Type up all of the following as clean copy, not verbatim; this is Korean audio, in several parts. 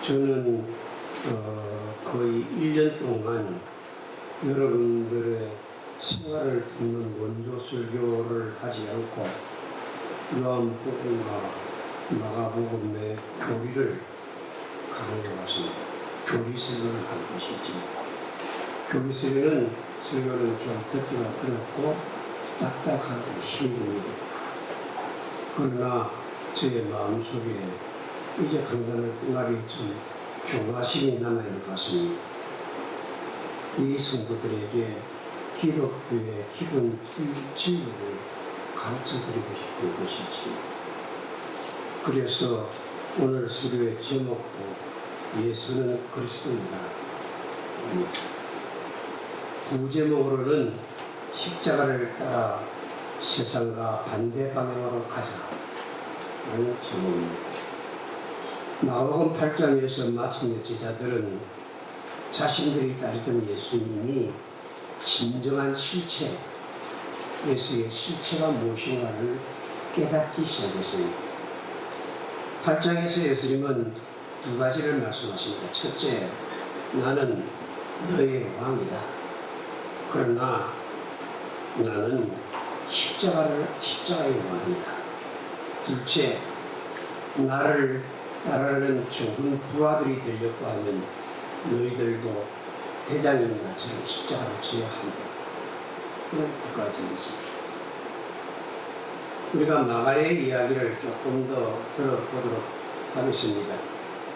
저는 거의 1년 동안 여러분들의 생활을 돕는 원조 설교를 하지 않고 요한복음과 마가복음의 교리를 강의해 왔습니다. 교리 설교를 하는 것이죠. 교리 설교는 좀 듣기가 어렵고 딱딱하고 힘듭니다. 그러나 제 마음속에 이제 강단을 끝나기 좀 중화심이 남아있는 것 같습니다. 이 성도들에게 기독교의 기본 진리를 가르쳐드리고 싶은 것이지. 그래서 오늘 설교의 제목도 예수는 그리스도이다. 부제목으로는 십자가를 따라 세상과 반대 방향으로 가자 라는 제목입니다. 마가복음 8장에서 마침내 제자들은 자신들이 따르던 예수님이 진정한 실체, 예수의 실체가 무엇인가를 깨닫기 시작했습니다. 8장에서 예수님은 두 가지를 말씀하십니다. 첫째, 나는 너의 왕이다. 그러나 나는 십자가의 왕이다. 둘째, 나를 따르는 좁은 부하들이 되려고 하면 너희들도 대장인 나처럼 십자가를 져야 한다. 그런 두 가지이지. 우리가 마가의 이야기를 조금 더 들어보도록 하겠습니다.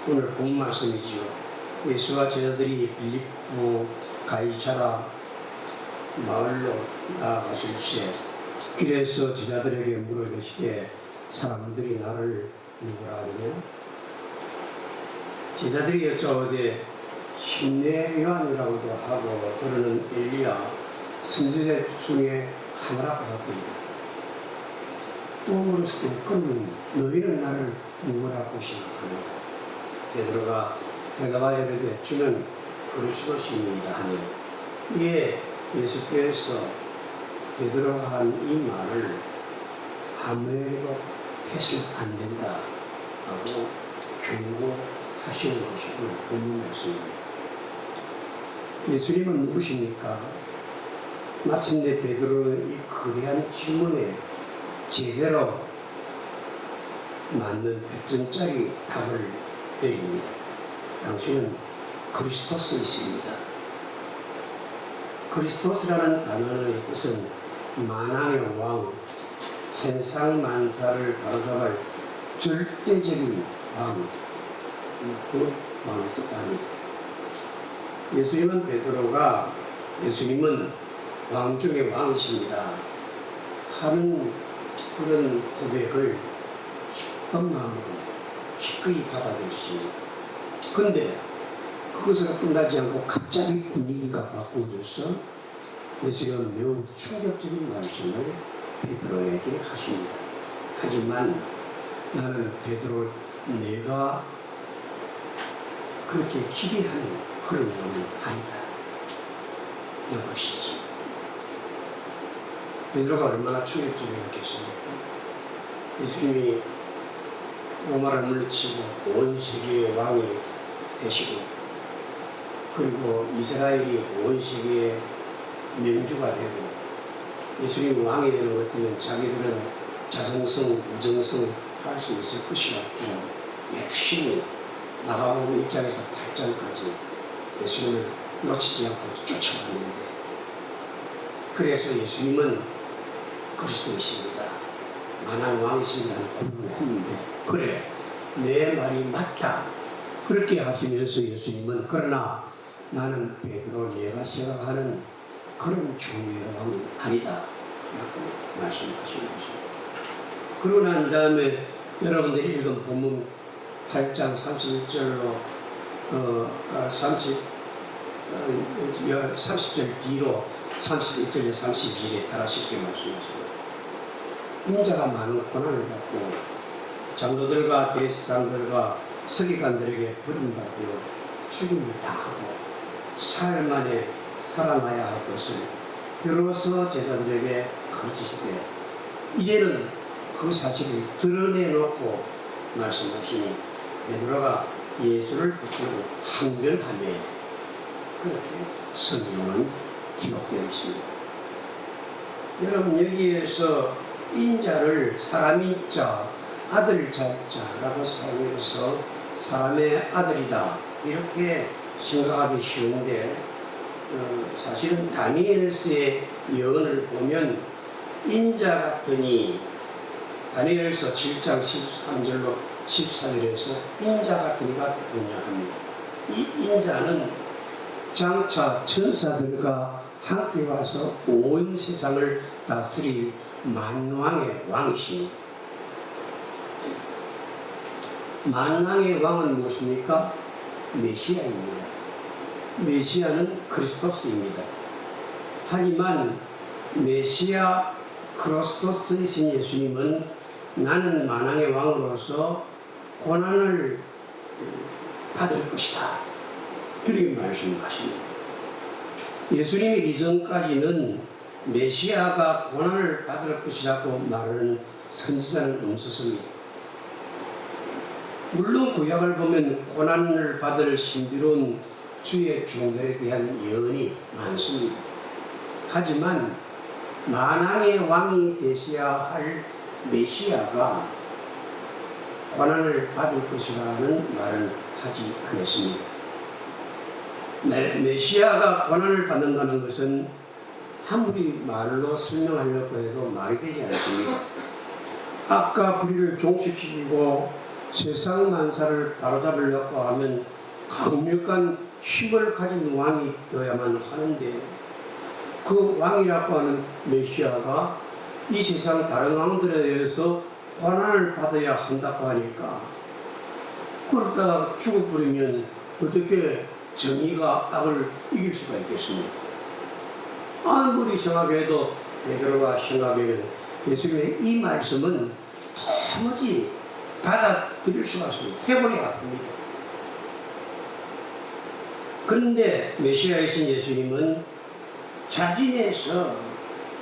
오늘 본 말씀이지요. 예수와 제자들이 빌립보 가이사랴 마을로 나아가실 때 길에서 제자들에게 물어 이르시되 사람들이 나를 누구라 하느냐? 제자들이 여쭤보되 신내 요한이라고도 하고 그러는 엘리야 선지자 중에 하나라고 하더이다. 또 물었을 때 그러면 너희는 나를 누구라고 생각하느냐? 베드로가 대답하여 이르되 주는 그리스도시니이다 하니 이에 예수께서 베드로가 한 이 말을 아무에게도 해서는 안 된다 하고 경고하시는 것이 오늘 본문 말씀입니다. 예수님은 누구십니까? 마침내 베드로는 이 거대한 질문에 제대로 맞는 100점짜리 답을 내립니다. 당신은 그리스도스이십니다. 그리스도스라는 단어의 뜻은 만왕의 왕, 세상 만사를 바로잡을 절대적인 왕, 그 왕을 뜻합니다. 예수님은 왕 중의 왕이십니다 하는 그런 고백을 기쁜 마음으로 기꺼이 받아들이십니다. 그런데 그것으로 끝나지 않고 갑자기 분위기가 바꾸어져서 예수님은 매우 충격적인 말씀을 베드로에게 하십니다. 하지만 나는 베드로 내가 그렇게 기대하는 그런 왕은 아니다. 이것이지. 베드로가 얼마나 충격적이었겠습니까? 예수님이 로마를 물리치고 온 세계의 왕이 되시고 그리고 이스라엘이 온 세계의 민주가 되고 예수님이 왕이 되는 것 같으면 자기들은 자성성, 우정성 할 수 있을 것이 같고 열심히 마가복음 1장에서 8장까지 예수님을 놓치지 않고 쫓아갔는데 그래서 예수님은 그리스도이십니다. 만왕 왕이십니다는 고백을 했는데 그래 내 말이 맞다 그렇게 하시면서 예수님은 그러나 나는 베드로 내가 생각하는 그런 종류의 왕이 아니다 라고 말씀하시는 것입니다. 그러고 난 다음에 여러분들이 읽은 본문 8장 31절로 30절 뒤로 31절에 32절에 따라 쉽게 말씀하십니다. 인자가 많은 고난을 받고 장로들과 대제사장들과 서기관들에게 버림받아 죽임을 당하고 사흘 만에 살아나야 할 것을 비로소 제자들에게 가르치시되 이제는 그 사실을 드러내놓고 말씀하시니 베드로가 예수를 붙들고 항변하며 그렇게 성경은 기록되어 있습니다. 여러분 여기에서 인자를 사람인 자, 아들 자라고 사용해서 사람의 아들이다 이렇게 생각하기 쉬운데 사실은 다니엘서의 예언을 보면 인자 같으니 다니엘서 7장 13절로 14절에서 인자 같으니가 등장합니다. 이 인자는 장차 천사들과 함께 와서 온 세상을 다스릴 만왕의 왕이십니다. 만왕의 왕은 무엇입니까? 메시아입니다. 메시아는 그리스도스입니다. 하지만 메시아 크리스토스이신 예수님은 나는 만왕의 왕으로서 고난을 받을 것이다. 그렇게 말씀하십니다. 예수님 이전까지는 메시아가 고난을 받을 것이라고 말하는 선지자는 없었습니다. 물론 구약을 보면 고난을 받을 신비로운 주의 종들에 대한 예언이 많습니다. 하지만 만왕의 왕이 되셔야 할 메시아가 고난을 받을 것이라는 말은 하지 않았습니다. 메시아가 고난을 받는다는 것은 아무리 말로 설명하려고 해도 말이 되지 않습니다. 악과 불의를 종식시키고 세상 만사를 바로잡으려고 하면 강력한 힘을 가진 왕이 되어야만 하는데 그 왕이라고 하는 메시아가 이 세상 다른 왕들에 대해서 고난을 받아야 한다고 하니까 그러다가 죽어버리면 어떻게 정의가 악을 이길 수가 있겠습니까? 아무리 생각해도 베드로가 생각해도 예수님의 이 말씀은 도무지 받아들일 수가 없습니다. 해골이 아픕니다. 그런데 메시아이신 예수님은 자진해서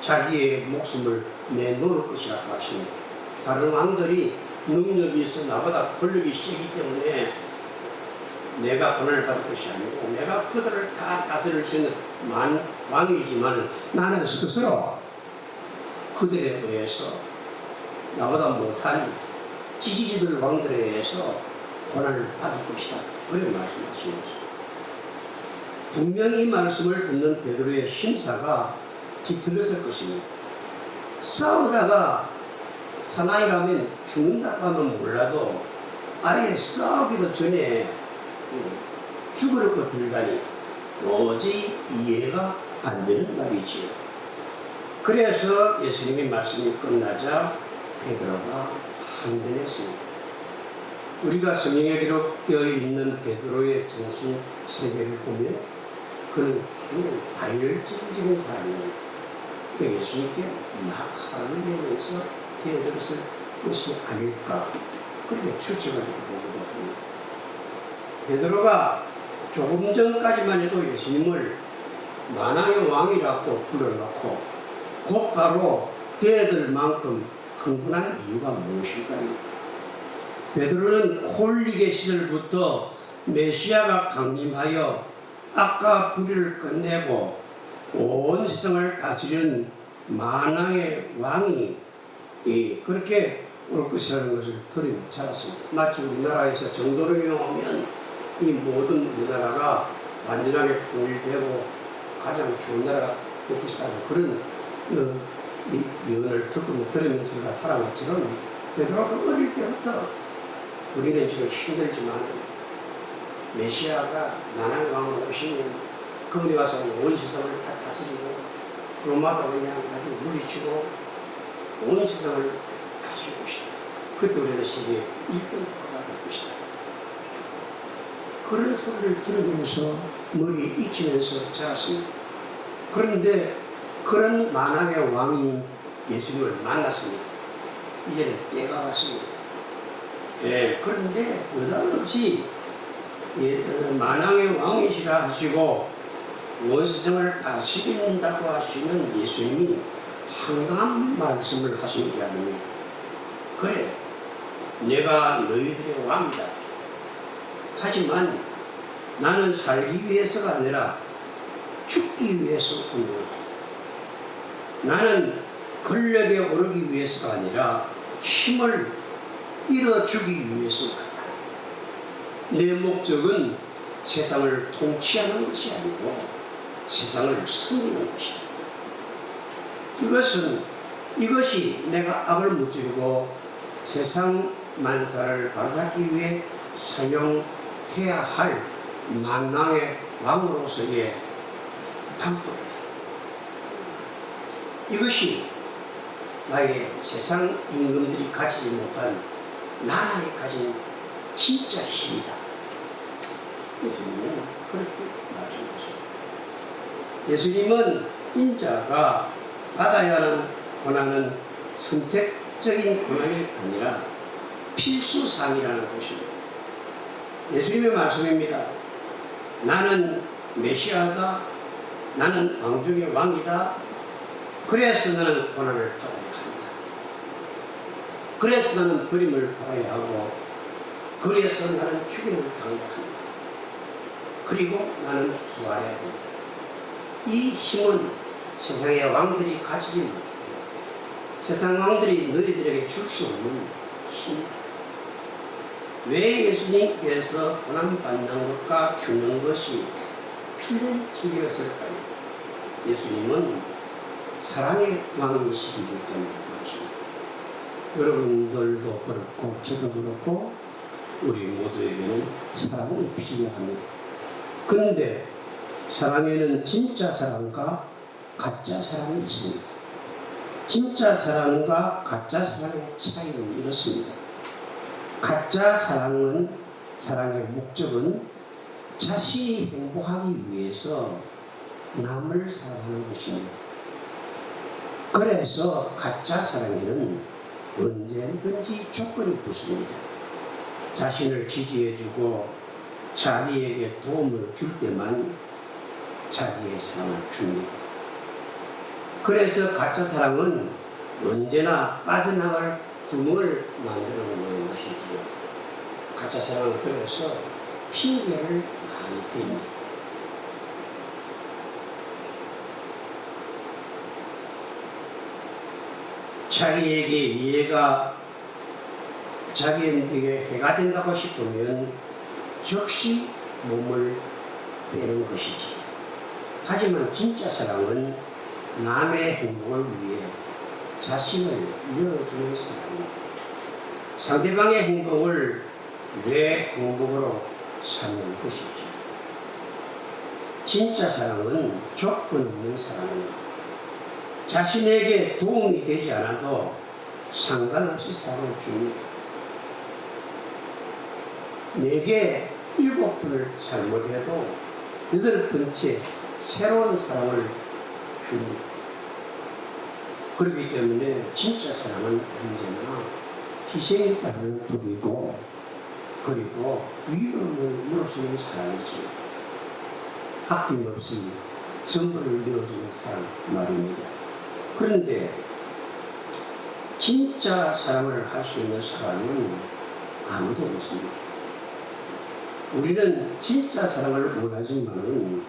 자기의 목숨을 내놓을 것이라고 하십니다. 다른 왕들이 능력이 있어 나보다 권력이 세기 때문에 내가 고난을 받을 것이 아니고 내가 그들을 다 다스릴 수 있는 왕이지만 나는 스스로 그들에 의해서 나보다 못한 지지지들 왕들에 의해서 고난을 받을 것이다. 그렇게 말씀하신 것입니다. 분명히 이 말씀을 듣는 베드로의 심사가 뒤틀렸을 것입니다. 싸우다가 사나이 가면 죽는다고 하면 몰라도 아예 싸우기도 전에 죽으려고 들다니 도저히 이해가 안 되는 말이지요. 그래서 예수님의 말씀이 끝나자 베드로가 항변했습니다. 우리가 성경에 기록되어 있는 베드로의 정신 세계를 보면 그는 굉장히 다혈질적인 사람입니다. 예수님께 막 화를 내면서 대들었을 것이 아닐까 그렇게 추측을 해보기도 합니다. 베드로가 조금 전까지만 해도 예수님을 만왕의 왕이라고 불러놓고 곧바로 대들 만큼 흥분한 이유가 무엇일까요? 베드로는 홀리게 시절부터 메시아가 강림하여 악과 불의를 끝내고 온 세상을 다스리는 만왕의 왕이 그렇게 올 것이라는 것을 들으며 자랐습니다. 마치 우리나라에서 정도령이 오면 이 모든 우리나라가 완전하게 통일되고 가장 좋은 나라가 될 것이라는 그런 예언을 들으면서 살아왔지만 베드로가 어릴 때부터 우리는 지금 힘들지만 메시아가 만왕의 왕으로 오시면 그분이 와서 온 세상을 다 다스리고 로마도 그냥 아주 물리치고 온 세상을 다스릴 것이다. 그때 우리는 세계 1등국가가 될 것이다. 그런 소리를 들으면서 머리에 익히면서 자랐습니다. 그런데 그런 만왕의 왕이 예수님을 만났습니다. 이제는 때가 왔습니다. 그런데 느닷없이 만왕의 왕이시라 하시고 온 세상을 다스린다고 하시는 예수님이 황당한 말씀을 하시는 게 아닙니다. 그래, 내가 너희들의 왕이다. 하지만 나는 살기 위해서가 아니라 죽기 위해서 운동한다. 나는 권력에 오르기 위해서가 아니라 힘을 잃어주기 위해서 간다. 내 목적은 세상을 통치하는 것이 아니고 세상을 섬기는 것이다. 이것이 내가 악을 무찌르고 세상 만사를 바로잡기 위해 사용해야 할 만왕의 왕으로서의 방법이다. 이것이 나의 세상 임금들이 가지지 못한 나만이 가진 진짜 힘이다. 예수님은 그렇게 말씀하셨습니다. 예수님은 인자가 받아야 하는 고난은 선택적인 고난이 아니라 필수사항이라는 것입니다. 예수님의 말씀입니다. 나는 메시아다. 나는 왕 중의 왕이다. 그래서 나는 고난을 받아야 한다. 그래서 나는 버림을 받아야 하고, 그래서 나는 죽임을 당해야 한다. 그리고 나는 부활해야 된다. 이 힘은 세상의 왕들이 가지지 못하고 세상 왕들이 너희들에게 줄 수 없는 힘이다. 왜 예수님께서 고난받는 것과 죽는 것이 필연적이었을까요? 예수님은 사랑의 왕이시기 때문에 그렇습니다. 여러분들도 그렇고 저도 그렇고 우리 모두에게는 사랑이 필요합니다. 그런데 사랑에는 진짜 사랑과 가짜 사랑이 있습니다. 진짜 사랑과 가짜 사랑의 차이는 이렇습니다. 가짜 사랑은, 사랑의 목적은 자신이 행복하기 위해서 남을 사랑하는 것입니다. 그래서 가짜 사랑에는 언제든지 조건이 붙습니다. 자신을 지지해주고 자기에게 도움을 줄 때만 자기의 사랑을 줍니다. 그래서 가짜 사랑은 언제나 빠져나갈 구멍을 만들어 놓는 것이지요. 가짜 사랑은 그래서 핑계를 많이 댑니다. 자기에게 해가 된다고 싶으면 즉시 몸을 빼는 것이지. 하지만 진짜 사랑은 남의 행복을 위해 자신을 잃어주는 사랑입니다. 상대방의 행복을 내 행복으로 삼는 것이지. 진짜 사랑은 조건 없는 사랑입니다. 자신에게 도움이 되지 않아도 상관없이 사랑을 줍니다. 내게 7번을 잘못해도 8번째 새로운 사랑을 줍니다. 그렇기 때문에 진짜 사랑은 언제나 희생에 따르는 법이고, 그리고 위험을 무릅쓰는 사랑이지. 아낌없이 전부를 내어주는 사랑 말입니다. 그런데 진짜 사랑을 할 수 있는 사람은 아무도 없습니다. 우리는 진짜 사랑을 원하지만은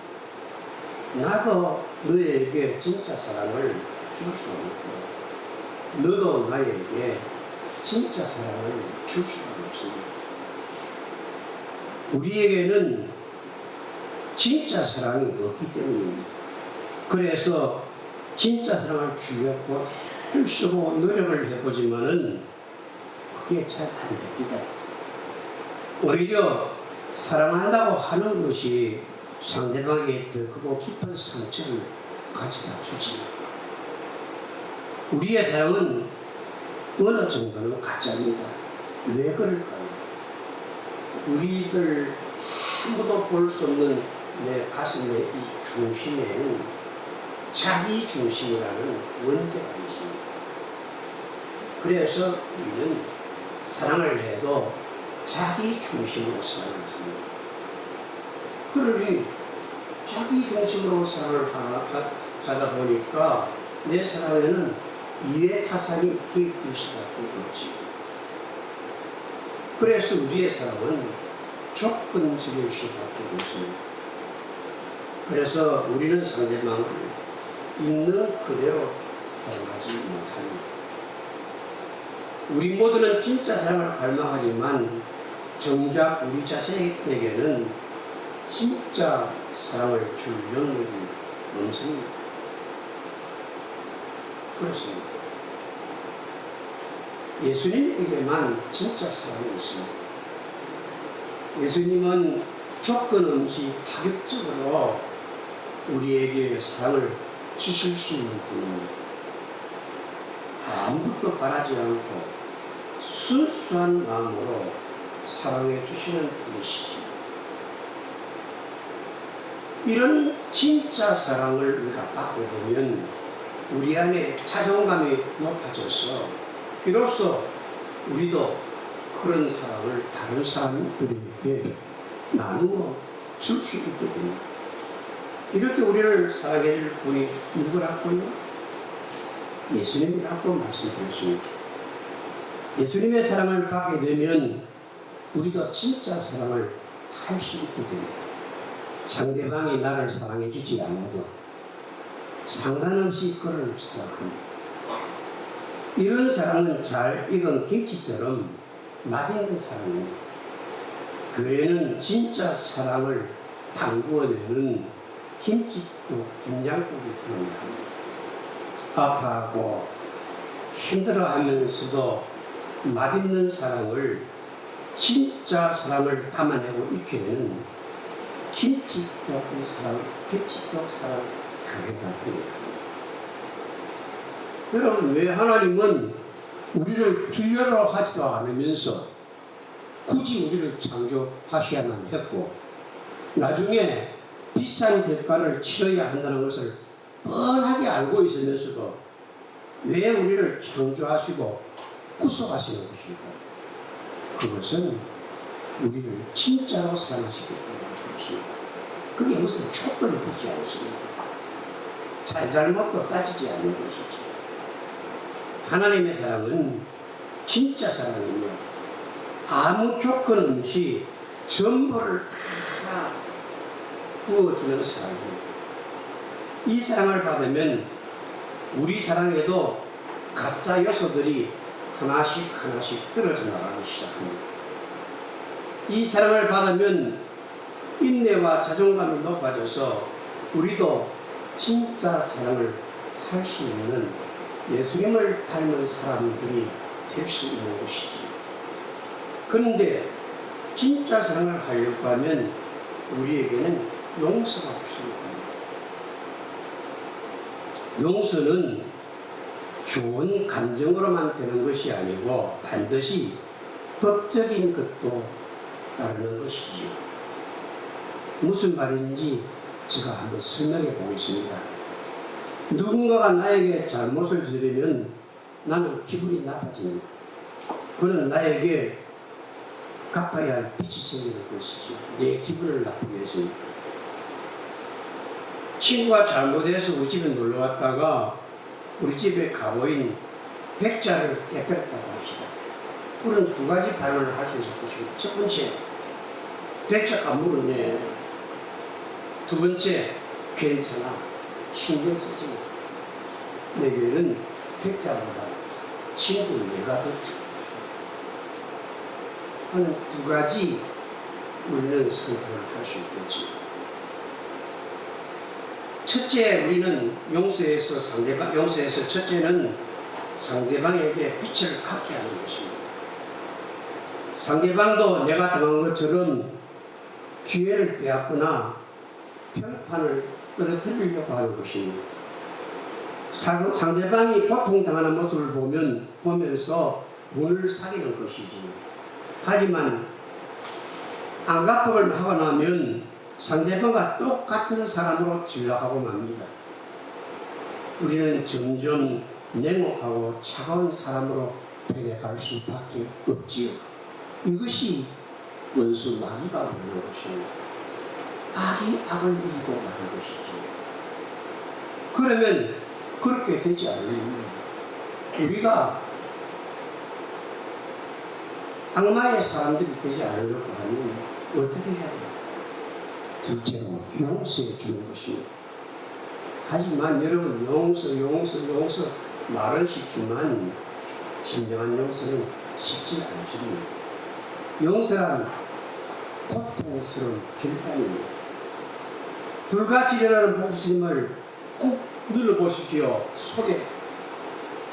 나도 너에게 진짜 사랑을 줄 수 없고 너도 나에게 진짜 사랑을 줄 수가 없습니다. 우리에게는 진짜 사랑이 없기 때문입니다. 그래서 진짜 사랑을 주려고 힘쓰고 노력을 해보지만은 그게 잘 안 됩니다. 오히려 사랑한다고 하는 것이 상대방에게 더 크고 깊은 상처를 가져다 주지. 우리의 사랑은 어느 정도는 가짜입니다. 왜 그럴까요? 우리들 아무도 볼 수 없는 내 가슴의 이 중심에는 자기 중심이라는 원죄가 있습니다. 그래서 우리는 사랑을 해도 자기 중심으로 사랑을 합니다. 그러니 자기 중심으로 사랑을 하다 보니까 내 사랑에는 이해 타산이 개입될 수밖에 없지. 그래서 우리의 사랑은 조건적일 수밖에 없습니다. 그래서 우리는 상대방을 있는 그대로 사랑하지 못합니다. 우리 모두는 진짜 사랑을 갈망하지만 정작 우리 자신에게는 진짜 사랑을 줄 능력이 없습니다. 그렇습니다. 예수님에게만 진짜 사랑이 있습니다. 예수님은 조건 없이 파격적으로 우리에게 사랑을 주실 수 있는 분입니다. 아무것도 바라지 않고 순수한 마음으로 사랑해 주시는 분이시죠. 이런 진짜 사랑을 우리가 받고 보면 우리 안에 자존감이 높아져서 비로소 우리도 그런 사랑을 다른 사람들에게 나누어 줄 수 있게 됩니다. 이렇게 우리를 사랑해 줄 분이 누구라고요? 예수님이라고 말씀드렸습니다. 예수님의 사랑을 받게 되면 우리도 진짜 사랑을 할 수 있게 됩니다. 상대방이 나를 사랑해 주지 않아도 상관없이 그를 사랑합니다. 이런 사랑은 잘 익은 김치처럼 맛있는 사랑입니다. 교회는 진짜 사랑을 담구어내는 김치국, 김장국이 되어야 합니다. 아파하고 힘들어하면서도 맛있는 사랑을, 진짜 사랑을 담아내고 익혀내는 김치국 사랑, 김치국 사랑 교회가 되어야 합니다. 여러분, 왜 하나님은 우리를 필요로 하지도 않으면서 굳이 우리를 창조하셔야만 했고 나중에 비싼 대가를 치러야 한다는 것을 뻔하게 알고 있으면서도 왜 우리를 창조하시고 구속하시는 것일까요? 그것은 우리를 진짜로 사랑하시기 때문에 그렇습니다. 그게 무슨 촉구를 붙지 않습니다. 잘잘못도 따지지 않는 것이죠. 하나님의 사랑은 진짜 사랑이며 아무 조건 없이 전부를 다 부어주는 사랑입니다. 이 사랑을 받으면 우리 사랑에도 가짜 요소들이 하나씩 하나씩 떨어져 나가기 시작합니다. 이 사랑을 받으면 인내와 자존감이 높아져서 우리도 진짜 사랑을 할 수 있는 예수님을 닮은 사람들이 될 수 있는 것이지. 그런데 진짜 사랑을 하려고 하면 우리에게는 용서가 필요합니다. 용서는 좋은 감정으로만 되는 것이 아니고 반드시 법적인 것도 따르는 것이지요. 무슨 말인지 제가 한번 설명해 보겠습니다. 누군가가 나에게 잘못을 저지르면 나는 기분이 나빠집니다. 그는 나에게 갚아야 할 빚이 생기는 것이지. 내 기분을 나쁘게 했으니까. 친구가 잘못해서 우리 집에 놀러 왔다가 우리 집에 가보인 백자를 깨뜨렸다고 합시다. 우리는 두 가지 반응을 할 수 있을 것입니다. 첫 번째, 백자가 물었네. 두 번째, 괜찮아. 신경 쓰지 마. 내게는 백자보다 친구 내가 더 중요해. 하는 두 가지 우리는 선택을 할 수 있겠지. 첫째, 우리는 용서에서 첫째는 상대방에게 빛을 갖게 하는 것입니다. 상대방도 내가 당한 것처럼 기회를 빼앗거나 평판을 떨어뜨리려고 하는 것입니다. 상대방이 고통당하는 모습을 보면서 분을 사귀는 것이지. 하지만 안갚음을 하고 나면 상대방과 똑같은 사람으로 전락하고 맙니다. 우리는 점점 냉혹하고 차가운 사람으로 변해갈 수밖에 없지요. 이것이 원수 마귀가 원하는 것입니다. 악이 악을 이기고 마는 것이지요. 그러면 그렇게 되지 않으면 우리가 악마의 사람들이 되지 않으려고 하면 어떻게 해야 될까요? 둘째로 용서해 주는 것입니다. 하지만 여러분 용서 말은 쉽지만 진정한 용서는 쉽지 않습니다. 용서란 고통스러운 결단입니다. 불같이 일어나는 복수심을 꾹 눌러보십시오. 속에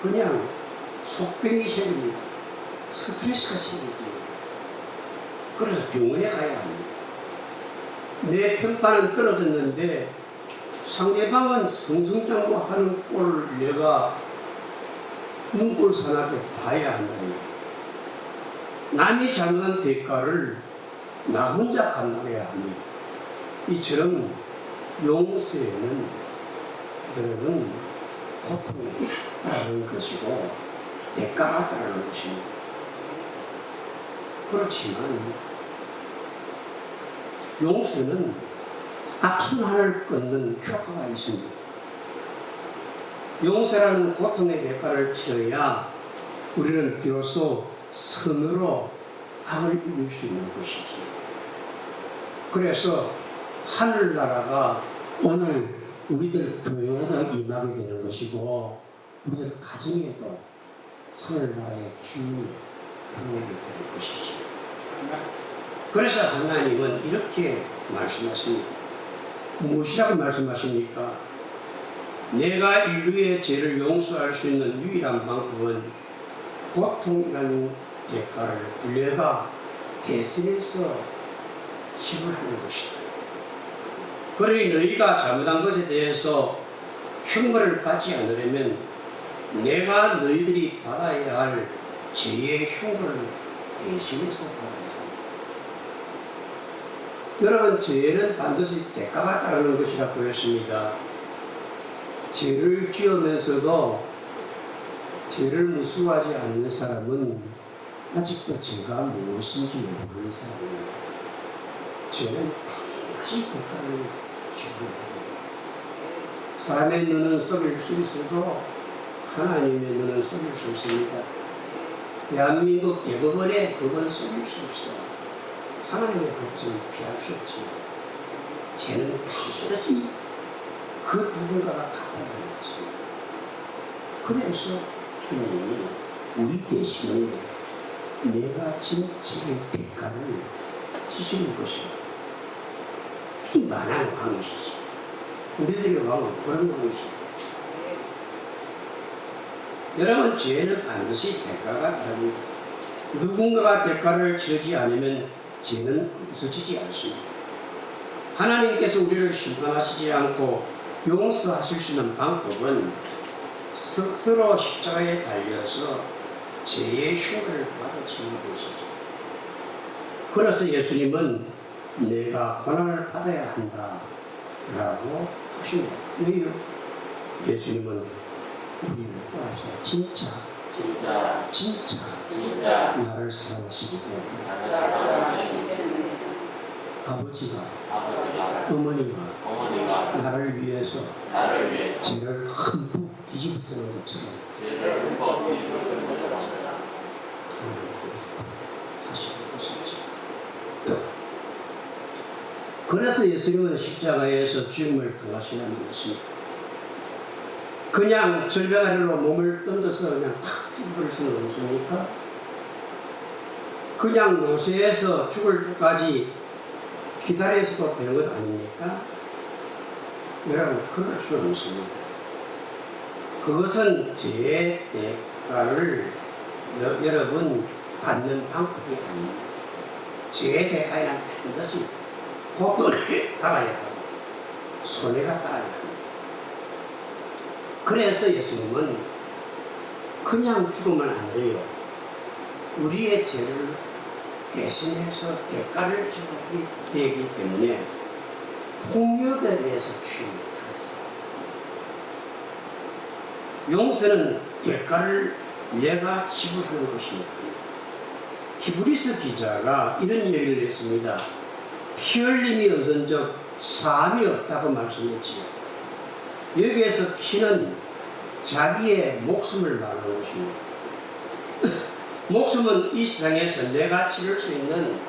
그냥 속병이 생깁니다. 스트레스가 생기죠. 그래서 병원에 가야 합니다. 내 평판은 떨어졌는데 상대방은 승승장구하는 꼴을 내가 눈꼴사나게 봐야 한다는 거예요. 남이 잘못한 대가를 나 혼자 감당해야 합니다. 이처럼 용서에는 여러분 고통이 따르는 것이고 대가가 따르는 것입니다. 그렇지만 용서는 악순환을 끊는 효과가 있습니다. 용서라는 고통의 대가를 치러야 우리는 비로소 선으로 악을 이길 수 있는 것이지. 그래서 하늘나라가 오늘 우리들 교회에도 임하게 되는 것이고 우리들 가정에도 하늘나라의 기운이 들어오게 되는 것이지. 그래서 하나님은 이렇게 말씀하십니다. 무엇이라고 말씀하십니까? 내가 인류의 죄를 용서할 수 있는 유일한 방법은 고통이라는 대가를 내가 대신해서 지불하는 것이다. 그러니 너희가 잘못한 것에 대해서 형벌을 받지 않으려면 내가 너희들이 받아야 할 죄의 형벌을 대신해서 받아야 한다. 여러분, 죄는 반드시 대가가 따르는 것이라고 했습니다. 죄를 지으면서도 죄를 무수하지 않는 사람은 아직도 죄가 무엇인지 모르는 사람입니다. 죄는 반드시 대가를 지불해야 됩니다. 사람의 눈은 속일 수 있어도 하나님의 눈은 속일 수 없습니다. 대한민국 대법원의 법은 속일 수 없어요. 하나님의 법정을 피할 수 없지만 죄는 반드시 그 누군가가 갚아야 하는 것입니다. 그래서 주님이 우리 대신에 내가 진 죄의 대가를 지시는 것입니다. 이 만한 왕이시지. 우리들의 왕은 그런 왕이시죠. 여러분, 죄는 반드시 대가가 다릅니다. 누군가가 대가를 치르지 않으면 죄는 없어지지 않습니다. 하나님께서 우리를 심판하시지 않고 용서하실 수 있는 방법은 스스로 십자가에 달려서 죄의 흉을 받아치는 것이죠. 그래서 예수님은 내가 고난을 받아야 한다 라고 하십니다. 왜요? 예수님은 우리를 따라서 진짜 나를 사랑하시기 때문에 아버지가 어머니가 나를 위해서 죄를 흠뻑 뒤집어 쓰는 것처럼 하시는 것이죠. 그래서 예수님은 십자가에서 죽음을 당하시려는 것입니다. 그냥 절벽 아래로 몸을 던져서 그냥 팍 죽을 수는 없습니까? 그냥 노쇠에서 죽을 때까지 기다려서도 되는 것 아닙니까? 여러분, 그럴 수는 없습니다. 그것은 죄의 대가를 여러분 받는 방법이 아닙니다. 죄의 대가에는 반드시 고통을 따라야 하고 손해가 따라야 합니다. 그래서 예수님은 그냥 죽으면 안 돼요. 우리의 죄를 대신해서 대가를 지불하게 되기 때문에 폭력에 의해서 죽임을 당했어요. 용서는 대가를 내가 지불하는 것입니다. 히브리서 기자가 이런 얘기를 했습니다. 피 흘림이 얻은 적 사함이 없다고 말씀했지요. 여기에서 피는 자기의 목숨을 말하는 것입니다. 목숨은 이 세상에서 내가 치를 수 있는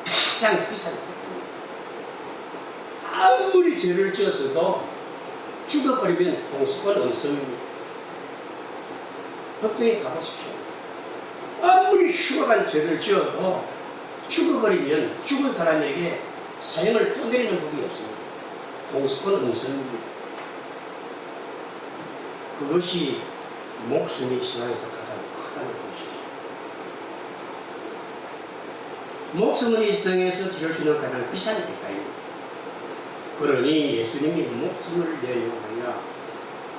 가장 비싼 것입니다. 아무리 죄를 지었어도 죽어버리면 공수권 없습니다. 법정에 가보십시오. 아무리 흉악한 죄를 지어도 죽어버리면 죽은 사람에게 사형을 떠내리는 법이 없습니다. 공수권 없습니다. 그것이 목숨이 세상에서 가장 크다는 것이죠. 목숨은 이 세상에서 지을 수 있는 가장 비싼 대가입니다. 그러니 예수님이 목숨을 내려고 하여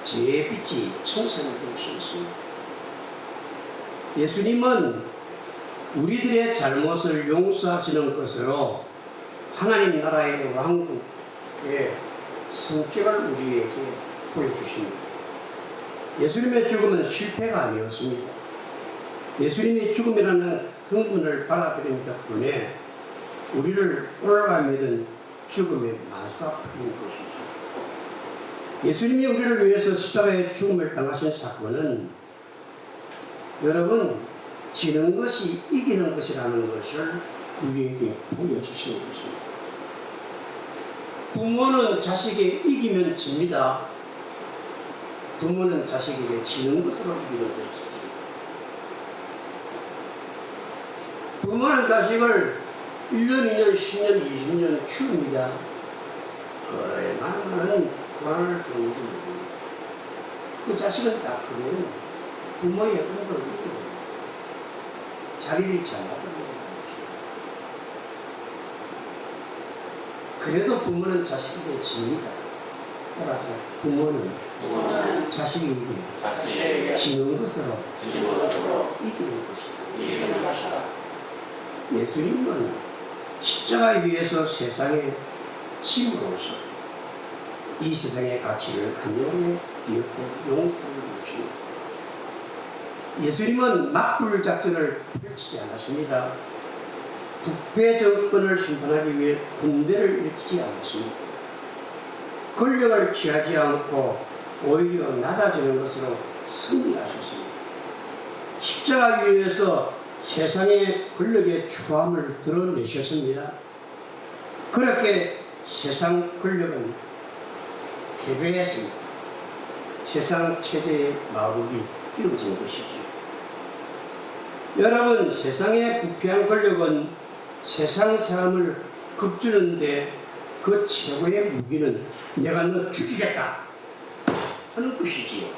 죄의 빛이 청산되셨습니다. 예수님은 우리들의 잘못을 용서하시는 것으로 하나님 나라의 왕국의 성격을 우리에게 보여주십니다. 예수님의 죽음은 실패가 아니었습니다. 예수님이 죽음이라는 흥분을 받아들인 덕분에 우리를 올라가며든 죽음의 마수가 풀린 것이죠. 예수님이 우리를 위해서 십자가의 죽음을 당하신 사건은 여러분, 지는 것이 이기는 것이라는 것을 우리에게 보여주시는 것입니다. 부모는 자식에게 이기면 집니다. 부모는 자식에게 지는 것으로 이기는 것이죠. 부모는 자식을 1년, 2년, 10년, 20년 키웁니다. 얼마나 많은 고난을 겪는지 모릅니다. 그 자식은 딱 그러면 부모의 은덕을 잊어버립니다. 자기들이 잘나서 그런 거 아닙니다. 그래도 부모는 자식에게 집니다. 따라서 부모는 자식에게 지는 것으로 이기는 것이다. 예수님은 십자가에 위해서 세상에 짐으로써 이 세상의 가치를 한영원에 이었고 용서를 이루십니다. 예수님은 맞불 작전을 펼치지 않았습니다. 북배 정권을 심판하기 위해 군대를 일으키지 않았습니다. 권력을 취하지 않고 오히려 낮아지는 것으로 승리하셨습니다. 십자가 위에서 세상의 권력의 추함을 드러내셨습니다. 그렇게 세상 권력은 패배했습니다. 세상 체제의 마법이 이어진 것이죠. 여러분, 세상의 부패한 권력은 세상 사람을 겁주는데 그 최고의 무기는 내가 너 죽이겠다 하는 것이지요.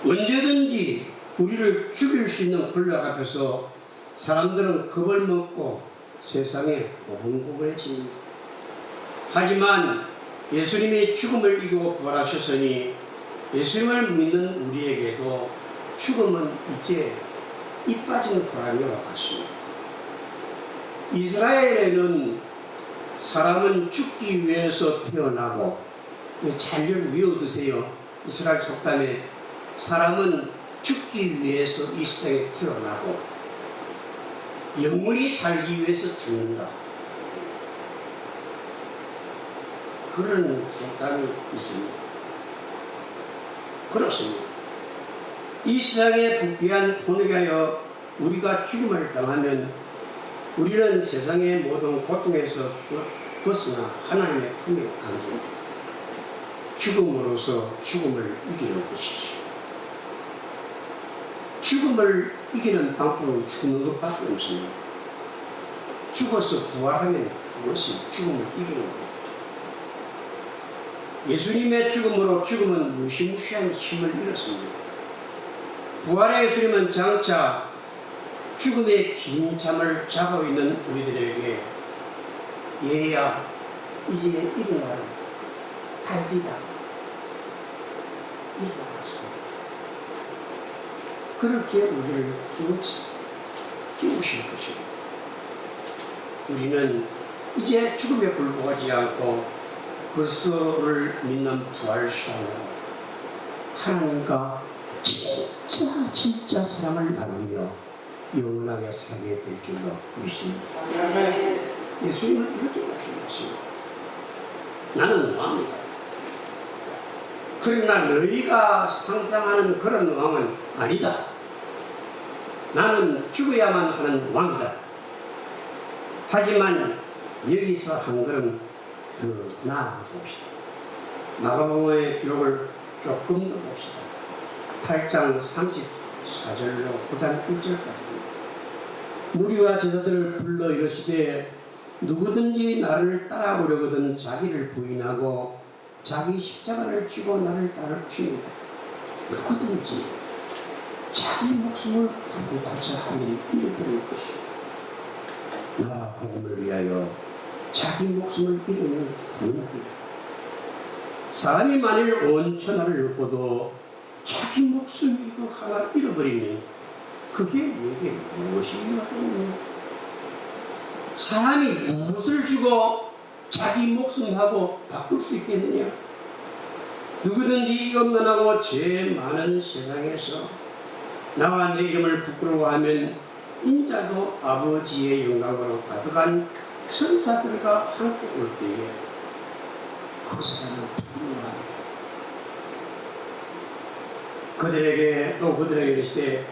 언제든지 우리를 죽일 수 있는 권력 앞에서 사람들은 겁을 먹고 세상에 고분고분해집니다. 하지만 예수님이 죽음을 이기고 부활하셨으니 예수님을 믿는 우리에게도 죽음은 이제 이 빠진 호랑이와 같습니다. 이스라엘에는 사람은 죽기 위해서 태어나고, 잘 외워두세요. 이스라엘 속담에 사람은 죽기 위해서 이 세상에 태어나고 영원히 살기 위해서 죽는다. 그런 속담이 있습니다. 그렇습니다. 이 세상에 부패한 본에 하여 우리가 죽음을 당하면 우리는 세상의 모든 고통에서 벗어나 하나님의 품에 안깁니다. 죽음으로써 죽음을 이기는 것이지. 죽음을 이기는 방법은 죽는 것밖에 없습니다. 죽어서 부활하면 그것이 죽음을 이기는 것이죠. 예수님의 죽음으로 죽음은 무시무시한 힘을 잃었습니다. 부활의 예수님은 장차 죽음의 긴 잠을 자고 있는 우리들에게 얘야 이제 일어나라 달리다 일어났습니다. 그렇게 우리를 깨우실 것입니다. 우리는 이제 죽음에 굴복하지 않고 그리스도를 믿는 부활신앙으로 하나님과 진짜 사랑을 나누며 영원하게 살게 될 줄로 믿습니다. 예수님은 이렇게 말씀하십니다. 나는 왕이다. 그러나 너희가 상상하는 그런 왕은 아니다. 나는 죽어야만 하는 왕이다. 하지만 여기서 한 걸음 더 나아봅시다. 마가복음의 기록을 조금 더 봅시다. 8장 34절로 9장 1절까지입니다. 무리와 제자들을 불러 이르시되 누구든지 나를 따라오려거든 자기를 부인하고 자기 십자가를 쥐고 나를 따를 것입니다. 누구든지 자기 목숨을 구고자 하면 잃어버릴 것이요 나 복음을 위하여 자기 목숨을 잃으면 구원하리라. 사람이 만일 온 천하를 얻고도 자기 목숨 이거 하나 잃어버리면 그게 내게 무엇이 유익하겠느냐? 사람이 무엇을 주고 자기 목숨하고 바꿀 수 있겠느냐? 누구든지 이것만하고 죄 많은 세상에서 나와 내 이름을 부끄러워하면 인자도 아버지의 영광으로 가득한 천사들과 함께 올 때에 그 사람은 부끄러워하리라. 그들에게 이르시되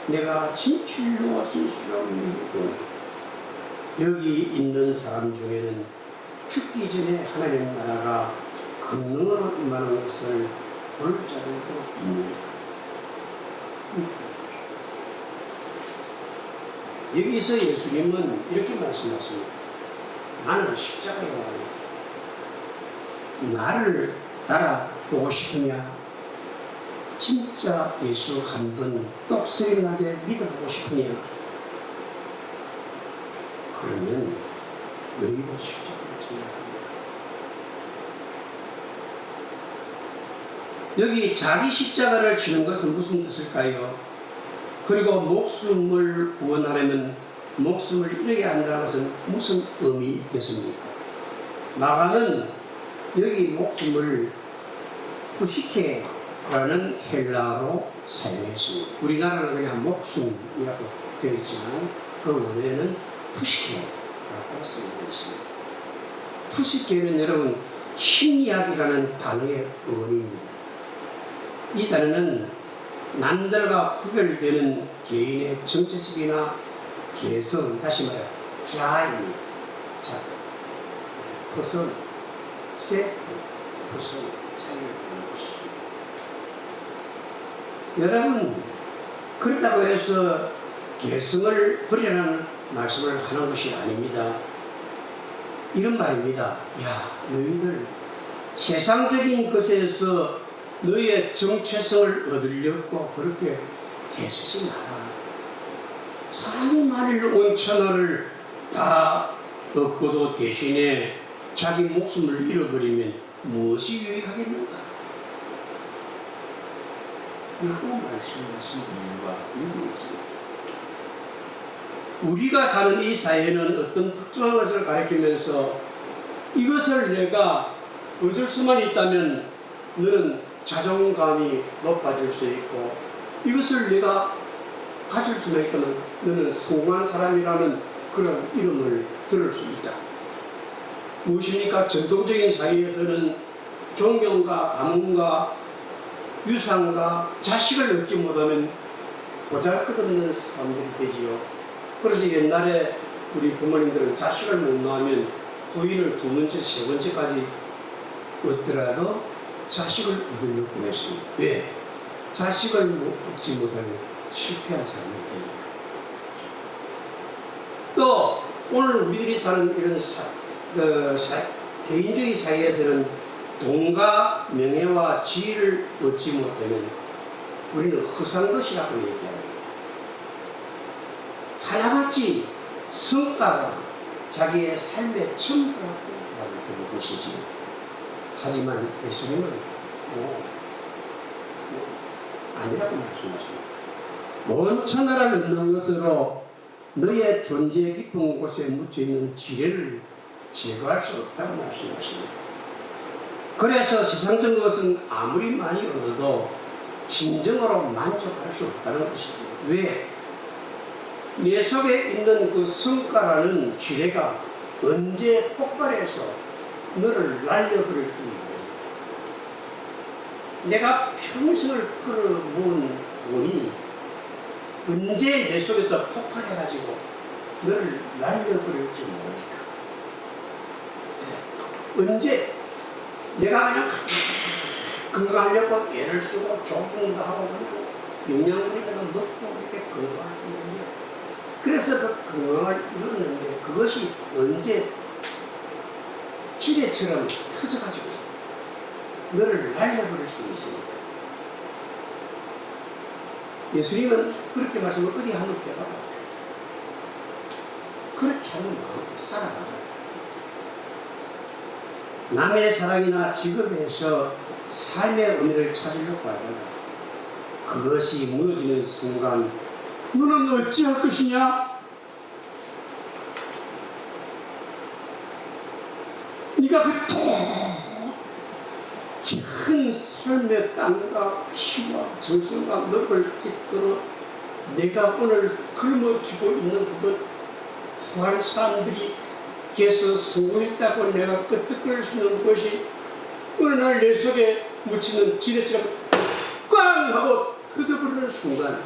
내가 진실로 너희에게 여기 있는 사람 중에는 죽기 전에 하나님 나라가 권능으로 임하는 것을 볼 자들도 있느니라. 여기서 예수님은 이렇게 말씀하십니다. 나는 십자가에 와야 나를 따라보고 싶으냐? 진짜 예수 한 번 똑소리나게 믿어보고 싶으냐? 그러면 너희도 십자가를 지어야 합니다. 여기 자기 십자가를 지는 것은 무슨 뜻일까요? 그리고 목숨을 구원하려면 목숨을 잃게 한다는 것은 무슨 의미 있겠습니까? 마가는 여기 목숨을 푸시케라는 헬라어로 사용했습니다. 우리나라는 그냥 목숨이라고 되어 있지만 그 원어에는 푸시케라고 쓰여있습니다. 푸시케는 여러분 심리학이라는 단어의 어원입니다. 이 단어는 남들과 구별되는 개인의 정체성이나 개성, 다시 말해 자입니다. 자, 퍼슨, 셀프, 퍼슨 사용을 하는 것입니다. 여러분, 그렇다고 해서 개성을 버리라는 말씀을 하는 것이 아닙니다. 이런 말입니다. 야, 너희들 세상적인 것에서 너희의 정체성을 얻으려고 그렇게 애쓰지 마라. 사람이 만일 온 천하를 다 얻고도 대신에 자기 목숨을 잃어버리면 무엇이 유익하겠는가? 라고 말씀하신 이유가 여기 있습니다. 우리가 사는 이 사회는 어떤 특정한 것을 가리키면서 이것을 내가 얻을 수만 있다면 너는 자존감이 높아질 수 있고 이것을 내가 가질 수만 있다면 너는 성공한 사람이라는 그런 이름을 들을 수 있다. 무엇입니까? 전통적인 사회에서는 존경과 가문과 유산과 자식을 얻지 못하면 보잘것없는 사람들이 되지요. 그래서 옛날에 우리 부모님들은 자식을 못 낳으면 부인을 두 번째, 세 번째까지 얻더라도 자식을 얻으려고 했습니다. 왜? 자식을 얻지 못하면 실패한 사람이 되니까. 또 오늘 우리들이 사는 이런 개인주의 사회에서는 돈과 명예와 지위를 얻지 못하면 우리는 허사한 것이라고 얘기합니다. 하나같이 성과가 자기의 삶의 전부라고 말하는 것이지. 하지만 예수님은 아니라고 말씀하십니다. 온 천하를 얻는 것으로 너의 존재 깊은 곳에 묻혀있는 지뢰를 제거할 수 없다고 말씀하십니다. 그래서 세상적인 것은 아무리 많이 얻어도 진정으로 만족할 수 없다는 것입니다. 왜? 내 속에 있는 그 성과라는 지뢰가 언제 폭발해서 너를 날려버릴 수 있는 내가 평생을 끌어모은 돈이 언제 내 속에서 폭발해가지고 너를 날려버릴지 몰라. 언제 내가 그냥 건강하려고 애를 쓰고 조중도 하고 그냥 영양분이라도 먹고 이렇게 건강을 했는데, 그래서 그 건강을 이뤘는데 그것이 언제 지뢰처럼 터져가지고 너를 날려버릴 수 있습니까? 예수님은 그렇게 말씀을 어디 한번 해봐라. 그렇게 하는 마음으로 살아가라. 남의 사랑이나 직업에서 삶의 의미를 찾으려고 하다가 그것이 무너지는 순간 너는 어찌할 것이냐? 네가 그 큰 삶의 땀과 피와 정성과 너를 깃들어 내가 오늘 굶어지고 있는 그것 후한 사람들이 께서 성공했다고 내가 끄떡거릴 수 있는 것이 어느 날 내 속에 묻히는 지뢰처럼 꽝 하고 터져버리는 순간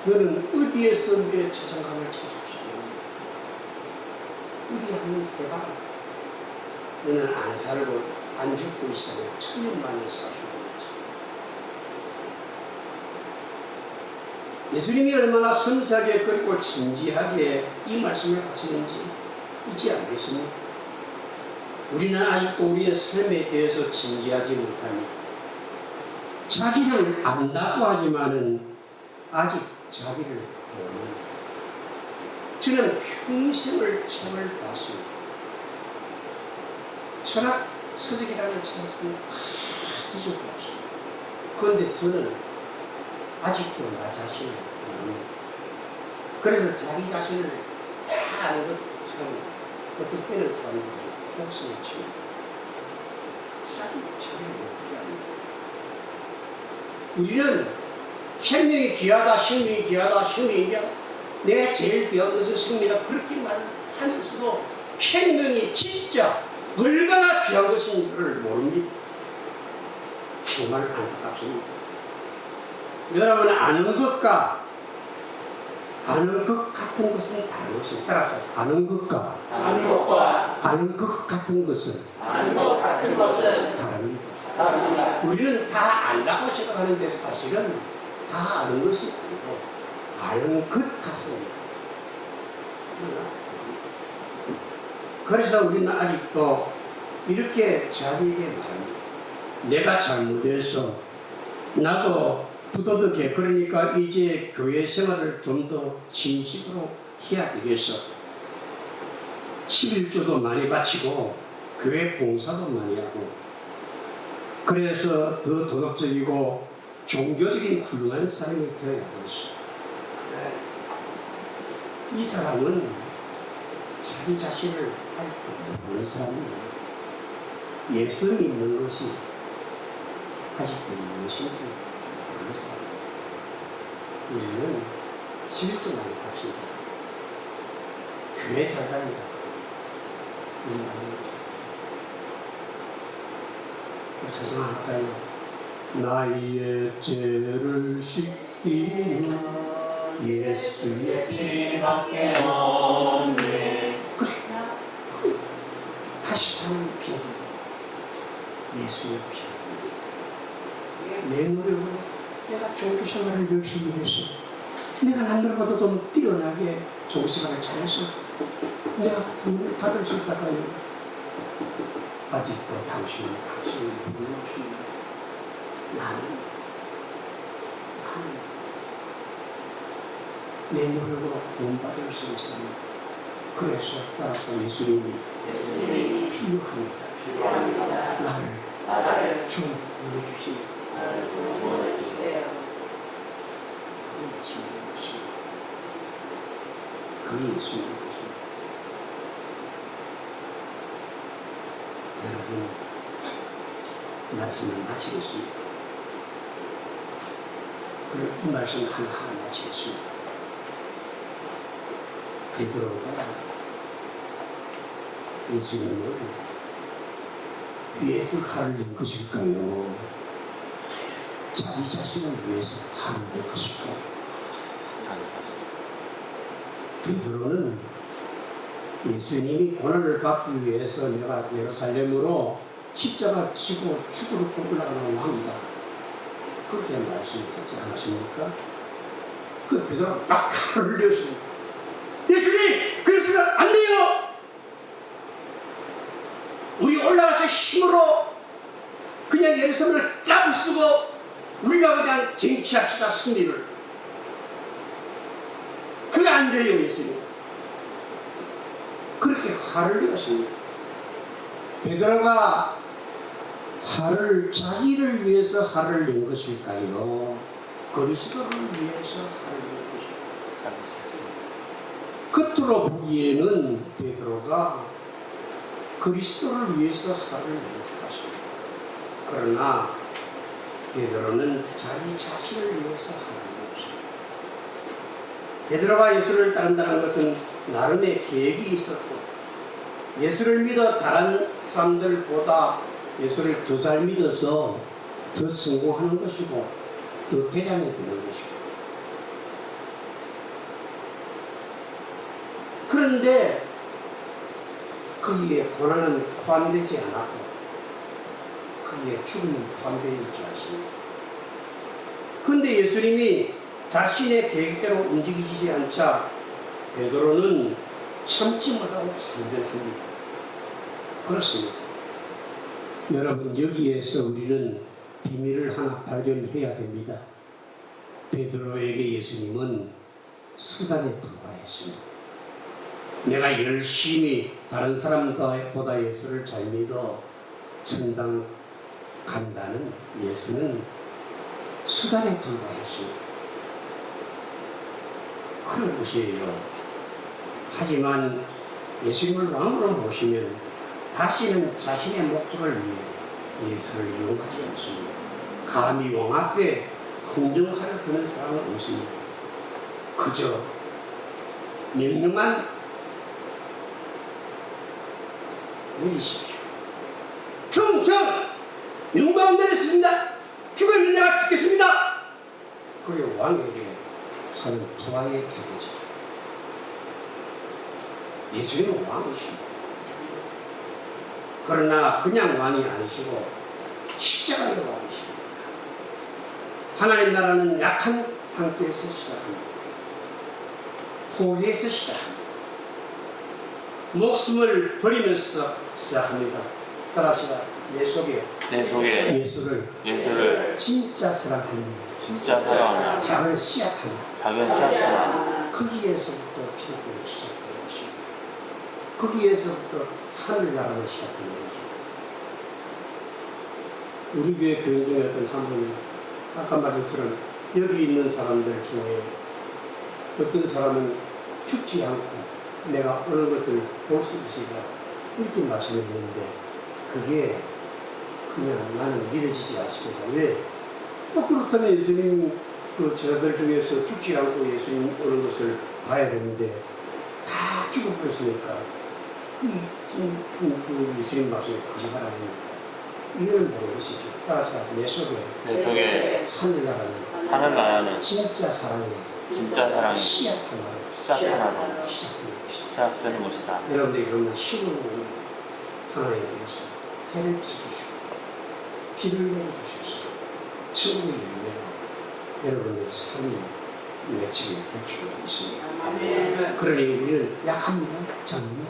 너는 어디에서 내 자존감을 찾을 수 있느냐? 어디 한번 해봐라. 너는 안 살고 안 죽고 있으면 1000년 만에 살 수 있는 거지. 예수님이 얼마나 섬세하게 그리고 진지하게 이 말씀을 하시는지 잊지 않겠습니까? 우리는 아직도 우리의 삶에 대해서 진지하지 못하니 자기를 안다고 하지만은 아직 자기를 모릅니다. 저는 평생을 책을 봤습니다. 철학 서적이라는 책을 아주 좋아했습니다. 그런데 저는 아직도 나 자신을 모릅니다. 그래서 자기 자신을 다 아는 것처럼 어떤 때는 사람들이 혹성을 치고 자기를 어떻게 합니까? 우리는 생명이 귀하다, 생명이 귀하다, 생명이 귀하다. 내가 제일 귀한 것은 생명이다. 그렇게 말하면서도 생명이 진짜 얼마나 귀한 것인지를 모릅니다. 정말 안타깝습니다. 여러분 아는 것과 아는 것 같은 것은 다른 것입니다. 따라서 아는 것과 아는 것 같은 것은 다릅니다. 우리는 다 안다고 생각하는데 사실은 다 아는 것이 아니고 아는 것 같습니다. 그래서 우리는 아직도 이렇게 자기에게 말합니다. 내가 잘못해서 나도 부도덕해. 그러니까 이제 교회 생활을 좀 더 진심으로 해야 되겠어. 11조도 많이 바치고 교회 봉사도 많이 하고 그래서 더 도덕적이고 종교적인 훌륭한 사람이 되어야겠어. 이 사람은 자기 자신을 아직도 모르는 사람이에요. 예수 믿는 것이 아직도 무엇인지 모르는 사람이에요. 우리는 11조 많이 갑시다. 교회 잘 다니다. 세상할까요? 나의 죄를 씻기는 예수의 피밖에 없네. 그래. 다시 사는 피. 예수의 피. 내 노력으로 내가 종교 생활을 열심히 해서 내가 남들보다 좀 뛰어나게 종교 생활을 잘해서 내가 구원을 받을 수 있다가요. 아직도 당신을 몰라줍니다. 나는 내 노력으로 구원받을 수 있습니다. 그래서 따라서 예수님이 필요합니다. 나를 좀 구원해 주시면 그게 예수님인 것입니다. 그게 예수님인 것입니다. 여러분, 말씀을 마치겠습니다. 그리고 이 말씀 하나 마치겠습니다. 베드로가 예수님을 위해서 화를 낸 것일까요? 자기 자신을 위해서 화를 낸 것일까요? 베드로는 예수님이 고난을 받기 위해서 내가 예루살렘으로 십자가 지고 죽으러 올라가는 왕이다. 그렇게 말씀하지 않았습니까? 그 베드로가 막 흘렸습니다. 예수님, 그래서는 안 돼요. 우리 올라가서 힘으로 그냥 예루살렘을 까부수고 우리가 그냥 쟁취합시다, 승리를. 그게 안 돼요, 예수님. 그렇게 화를 내었습니다. 베드로가 자기를 위해서 화를 낸 것일까요? 그리스도를 위해서 화를 낸 것일까요? 겉으로 보기에는 베드로가 그리스도를 위해서 화를 낸 것 같습니다. 그러나 베드로는 자기 자신을 위해서 화를 내었습니다. 베드로가 예수를 따른다는 것은 나름의 계획이 있었고, 예수를 믿어 다른 사람들보다 예수를 더 잘 믿어서 더 성공하는 것이고 더 대장이 되는 것이고, 그런데 거기에 고난은 포함되지 않았고 거기에 죽음은 포함되어 있지 않습니다. 그런데 예수님이 자신의 계획대로 움직이지 않자 베드로는 참지 못하고 한변합니다. 그렇습니다. 여러분, 여기에서 우리는 비밀을 하나 발견해야 됩니다. 베드로에게 예수님은 수단에 불과했습니다. 내가 열심히 다른 사람보다 예수를 잘 믿어 천당 간다는 예수는 수단에 불과했습니다. 그런 것이에요. 하지만 예수님을 왕으로 모시면 다시는 자신의 목적을 위해 예수를 이용하지 않습니다. 감히 왕 앞에 흥정하려 드는 사람은 없습니다. 그저 명령만 내리십시오. 충성! 명령 내렸습니다. 죽으면 내가 죽겠습니다. 그게 왕에게 하는 부하의 태도죠. 예수님은 왕이십니다. 그러나 그냥 왕이 아니시고 십자가의 왕이십니다. 하나님 나라는 약한 상태에서 시작합니다. 포기해서 시작합니다. 목숨을 버리면서 시작합니다. 따라합시다. 내 속에 예수를 진짜 사랑하는 작은 씨앗 하나 거기에서부터 피부가 시작되는 것입니다. 거기에서부터 하늘나라가 시작되는 것입니다. 우리 교회 교인 중에 어떤 한 분이 아까 말한 것처럼 여기 있는 사람들 중에 어떤 사람은 죽지 않고 내가 어느 것을 볼 수 있으리라 이렇게 말씀했는데 그게 그냥 나는 믿어지지 않습니다. 왜? 그렇다면 예수님 저들 중에서 죽지 않고 예수님 오는 것을 봐야 되는데 다 죽어버렸으니까 그 예수님 말씀에 거짓말 아닙니까? 이거는 모르는 것이죠. 따라서 내 속에 하늘나라는 진짜 사랑의 씨앗 하나로 시작되는 것이다. 여러분들이 그러면 힘을 하나님께서 해를 비춰주시고 비를 내려주셔서 천국의 열매로 여러분의 삶에 맺히게 될 줄 믿습니다. 그러니 우리는 약합니다. 자녀는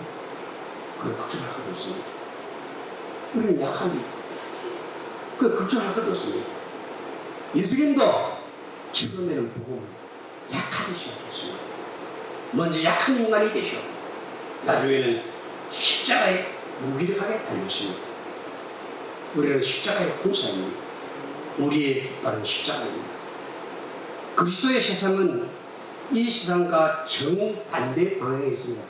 그걸 걱정할 것 없습니다. 우리는 약합니다. 그걸 걱정할 것 없습니다. 예수님도 처음에는 복음을 약하게 시작했습니다. 먼저 약한 인간이 되셨고 나중에는 십자가에 무기력하게 달렸습니다. 우리는 십자가의 군사입니다. 우리의 빛바른 십자가입니다. 그리스도의 세상은 이 세상과 정반대 방향에 있습니다.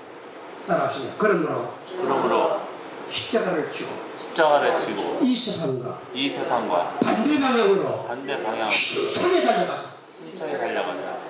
따라합시다. 그러므로 십자가를 지고 이 세상과 반대 방향으로 힘차게 달려가자.